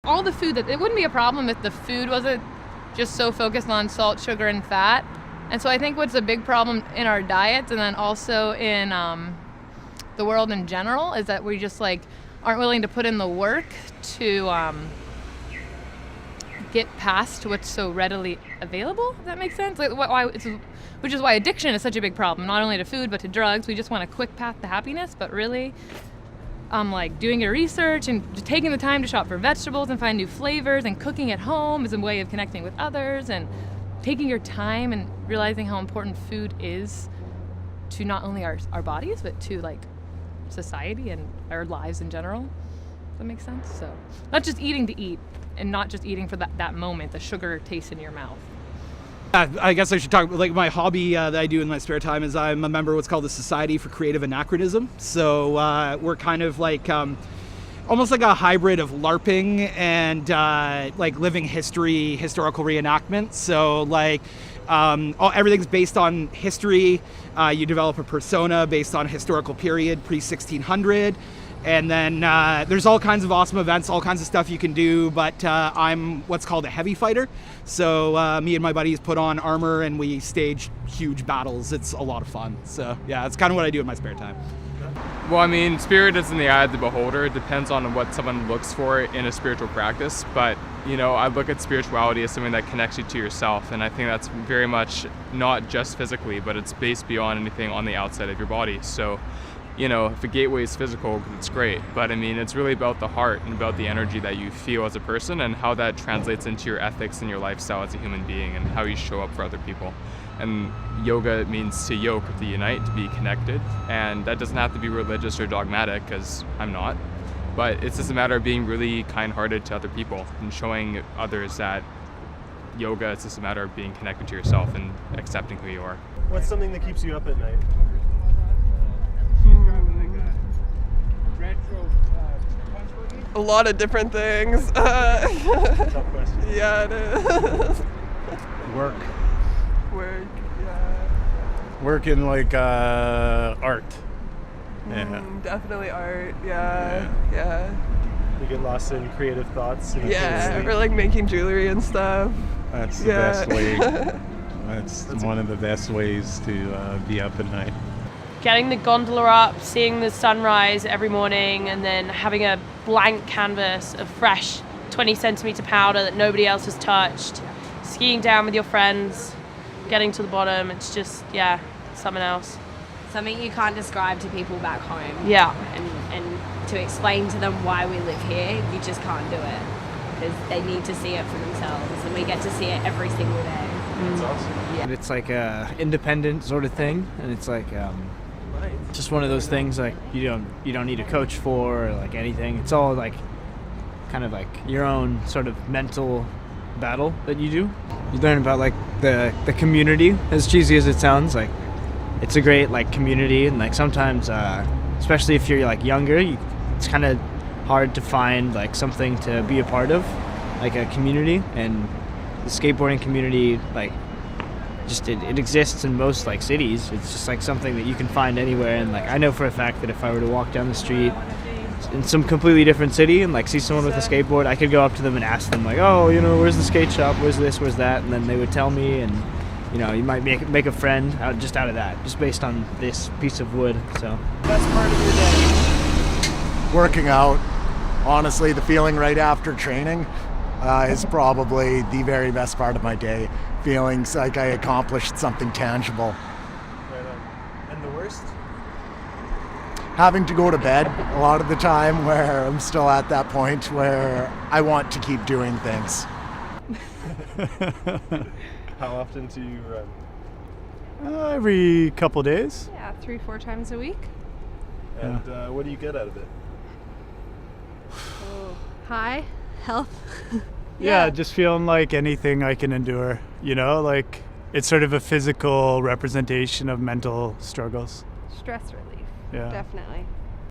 all the food that it wouldn't be a problem if the food wasn't just so focused on salt, sugar, and fat. And so I think what's a big problem in our diets and then also in the world in general is that we just like aren't willing to put in the work to get past what's so readily available. Does that make sense? Like, which is why addiction is such a big problem, not only to food but to drugs. We just want a quick path to happiness, but really like doing your research and just taking the time to shop for vegetables and find new flavors and cooking at home is a way of connecting with others and taking your time and realizing how important food is to not only our bodies but to like society and our lives in general. Does that make sense? So not just eating to eat and not just eating for that moment, the sugar taste in your mouth. I guess I should talk, like my hobby that I do in my spare time is I'm a member of what's called the Society for Creative Anachronism. So we're kind of like almost like a hybrid of LARPing and like living history, historical reenactment. So like everything's based on history. You develop a persona based on a historical period, pre-1600. And then there's all kinds of awesome events, all kinds of stuff you can do, but I'm what's called a heavy fighter. So me and my buddies put on armor and we stage huge battles. It's a lot of fun. So yeah, it's kind of what I do in my spare time. Well, I mean, spirit is in the eye of the beholder. It depends on what someone looks for in a spiritual practice. But, you know, I look at spirituality as something that connects you to yourself. And I think that's very much not just physically, but it's based beyond anything on the outside of your body. So, you know, if a gateway is physical, it's great. But I mean, it's really about the heart and about the energy that you feel as a person and how that translates into your ethics and your lifestyle as a human being and how you show up for other people. And yoga means to yoke, to unite, to be connected. And that doesn't have to be religious or dogmatic, because I'm not. But it's just a matter of being really kind-hearted to other people and showing others that yoga is just a matter of being connected to yourself and accepting who you are. What's something that keeps you up at night? A lot of different things. Tough question. Yeah, it is. Work. Work, yeah. Work in like art. Yeah. Definitely art, yeah. You get lost in creative thoughts. And Yeah, or like making jewelry and stuff. That's the Yeah. best way. That's one of the best ways to be up at night. Getting the gondola up, seeing the sunrise every morning, and then having a blank canvas of fresh 20 centimeter powder that nobody else has touched. Skiing down with your friends, getting to the bottom, it's just, yeah, something else. Something you can't describe to people back home. Yeah. And to explain to them why we live here, you just can't do it. Because they need to see it for themselves, and we get to see it every single day. That's awesome. And it's like a independent sort of thing, and it's like just one of those things like you don't need a coach for or like anything. It's all like kind of like your own sort of mental battle that you do. You learn about like the community, as cheesy as it sounds. Like it's a great like community, and like sometimes especially if you're like younger, it's kind of hard to find like something to be a part of, like a community. And the skateboarding community, like just it exists in most like cities. It's just like something that you can find anywhere. And like I know for a fact that if I were to walk down the street in some completely different city and like see someone with a skateboard, I could go up to them and ask them like, oh, you know, where's the skate shop, where's this, where's that, and then they would tell me. And you know, you might make a friend out of that, just based on this piece of wood. So Best part of your day. Working out. Honestly, the feeling right after training is probably the very best part of my day. Feeling like I accomplished something tangible. Right on. And the worst? Having to go to bed a lot of the time, where I'm still at that point where I want to keep doing things. How often do you run? Every couple days. Yeah, 3-4 times a week. And what do you get out of it? High health. Yeah, just feeling like anything I can endure, you know, like it's sort of a physical representation of mental struggles. Stress relief. Yeah. Definitely.